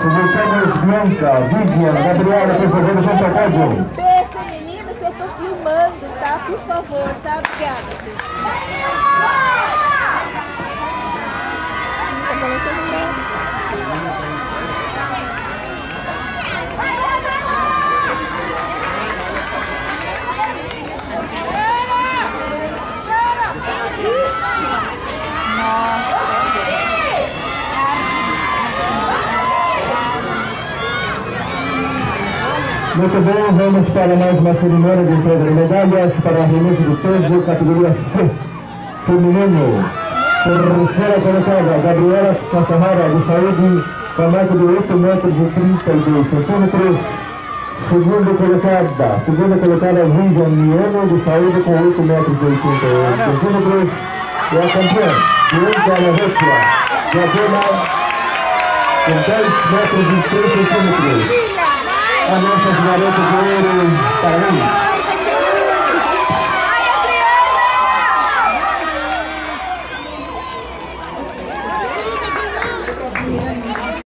Publicamos Bianca, Vivian, Gabriela, por favor, junto ao pódio. B feminino que eu tô filmando, tá? Por favor, tá? Obrigada. Muito bem, vamos para mais uma cerimônia de entrega de medalhas para a remessa do peso, categoria C, feminino. Terceira colocada, Gabriela Cassamara, de saúde, com a marca de 8 metros e 32 centímetros. Segunda colocada, Vivian Miano, de saúde, com 8 metros e 88 centímetros. E a campeã, Bianca Lavecchia, de Adela, com 10 metros e 3 centímetros. A nossa garota de ouro, parabéns!